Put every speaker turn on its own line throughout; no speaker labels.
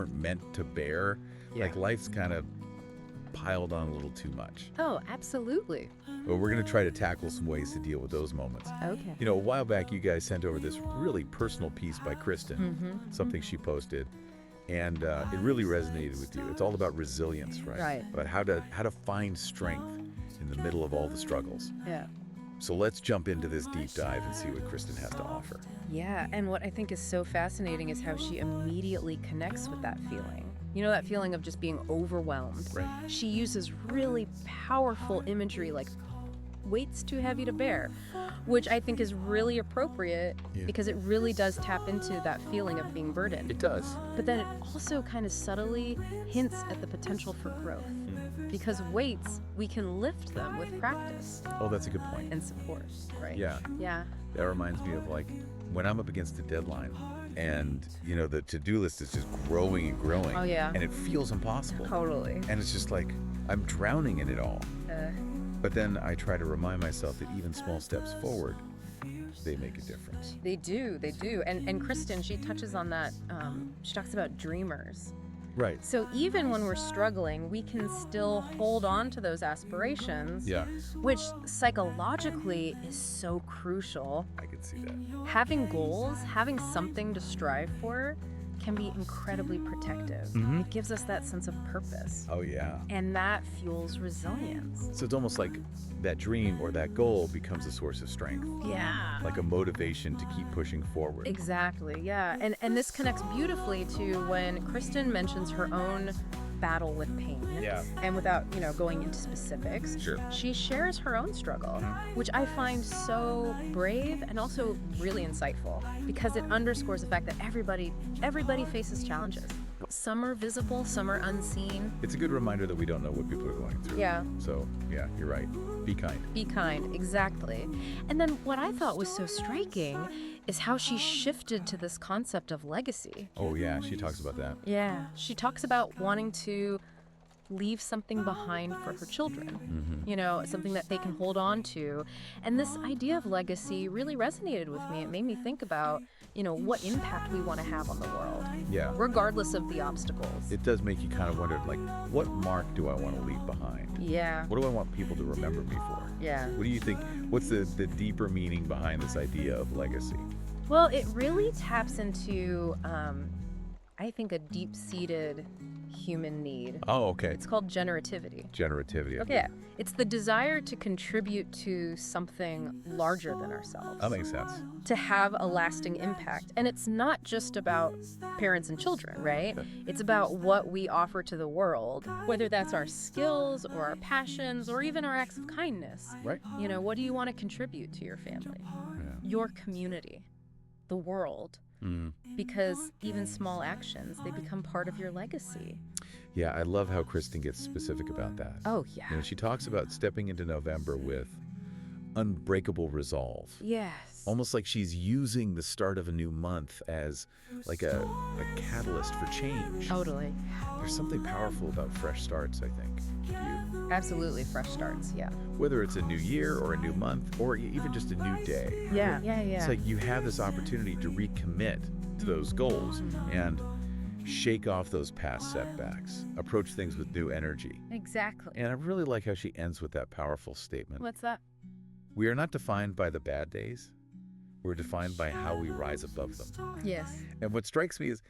weren't meant to bear.
Yeah.
Like life's kind of piled on a little too much.
Oh, absolutely.
But we're going to try to tackle some ways to deal with those moments.
Okay.
You know, a while back, you guys sent over this really personal piece by Kristen, something she posted, and it really resonated with you. It's all about resilience, right?
Right.
About how to find strength in the middle of all the struggles.
Yeah.
So let's jump into this deep dive and see what Kristen has to offer.
Yeah, and what I think is so fascinating is how she immediately connects with that feeling. You know, that feeling of just being overwhelmed.
Right.
She uses really powerful imagery like weight's too heavy to bear, which I think is really appropriate because it really does tap into that feeling of being burdened.
It does.
But then it also kind of subtly hints at the potential for growth. Because weights, we can lift them with practice
Oh, that's a good point.
and support, right?
Yeah.
Yeah.
That reminds me of like when I'm up against a deadline and, you know, the to-do list is just growing and growing.
Oh, yeah.
And it feels impossible.
Totally.
And it's just like I'm drowning in it all. But then I try to remind myself that even small steps forward, they make a difference.
They do. And Kristen, she touches on that. She talks about dreamers.
Right.
So even when we're struggling, we can still hold on to those aspirations,
Yeah,
which psychologically is so crucial.
I can see that.
Having goals, having something to strive for, can be incredibly protective. It gives us that sense of purpose,
Oh, yeah.
and that fuels resilience.
So it's almost like that dream or that goal becomes a source of strength,
Yeah.
like a motivation to keep pushing forward.
Exactly, yeah. And this connects beautifully to when Kristen mentions her own battle with pain.
Yeah.
And without, going into specifics,
Sure.
she shares her own struggle, which I find so brave and also really insightful because it underscores the fact that everybody faces challenges. Some are visible, some are unseen.
It's a good reminder that we don't know what people are going through.
Yeah.
So, yeah, you're right. Be kind.
Be kind, exactly. And then what I thought was so striking is how she shifted to this concept of legacy.
Oh, yeah, she talks about that.
Yeah. She talks about wanting to leave something behind for her children, something that they can hold on to. And this idea of legacy really resonated with me. It made me think about, what impact we want to have on the world,
Yeah.
regardless of the obstacles.
It does make you kind of wonder, like, what mark do I want to leave behind?
Yeah.
What do I want people to remember me for?
Yeah.
What do you think? What's the deeper meaning behind this idea of legacy?
Well, it really taps into, I think, a deep-seated human need.
Oh, okay.
It's called generativity.
Generativity. Okay.
Yeah. It's the desire to contribute to something larger than ourselves.
That makes sense.
To have a lasting impact. And it's not just about parents and children, right? It's about what we offer to the world, whether that's our skills or our passions or even our acts of kindness.
Right.
What do you want to contribute to your family,
Yeah.
your community, the world? Because even small actions, they become part of your legacy.
Yeah, I love how Kristen gets specific about that.
Oh, yeah.
She talks about stepping into November with unbreakable resolve.
Yes.
Almost like she's using the start of a new month as like a catalyst for change.
Totally.
There's something powerful about fresh starts, I think.
Absolutely. Fresh starts. Yeah.
Whether it's a new year or a new month or even just a new day.
Yeah.
It's like you have this opportunity to recommit to those goals and shake off those past setbacks, approach things with new energy.
Exactly.
And I really like how she ends with that powerful statement.
What's that?
We are not defined by the bad days. We're defined by how we rise above them.
Yes.
And what strikes me is,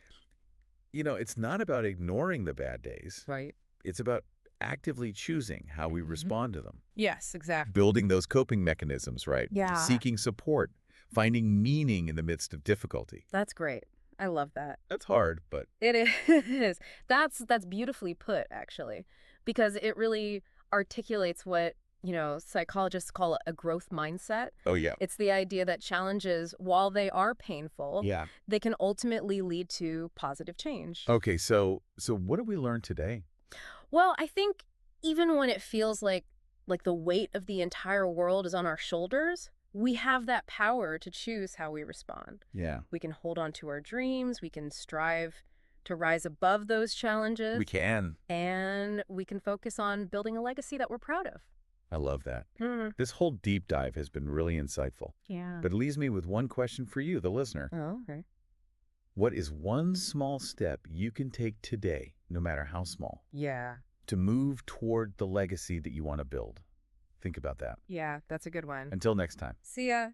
it's not about ignoring the bad days.
Right.
It's about actively choosing how we respond to them.
Yes, exactly.
Building those coping mechanisms, right?
Yeah.
Seeking support, finding meaning in the midst of difficulty.
That's great. I love that.
That's hard, but
It is. That's beautifully put, actually, because it really articulates what, psychologists call a growth mindset.
oh yeah.
It's the idea that challenges, while they are painful,
Yeah.
they can ultimately lead to positive change.
Okay, so what did we learn today?
Well, I think even when it feels like the weight of the entire world is on our shoulders, we have that power to choose how we respond.
Yeah.
We can hold on to our dreams. We can strive to rise above those challenges.
We can.
And we can focus on building a legacy that we're proud of.
I love that. This whole deep dive has been really insightful.
Yeah.
But it leaves me with one question for you, the listener.
Oh, okay.
What is one small step you can take today, no matter how small,
Yeah.
to move toward the legacy that you want to build? Think about that.
Yeah, that's a good one.
Until next time.
See ya.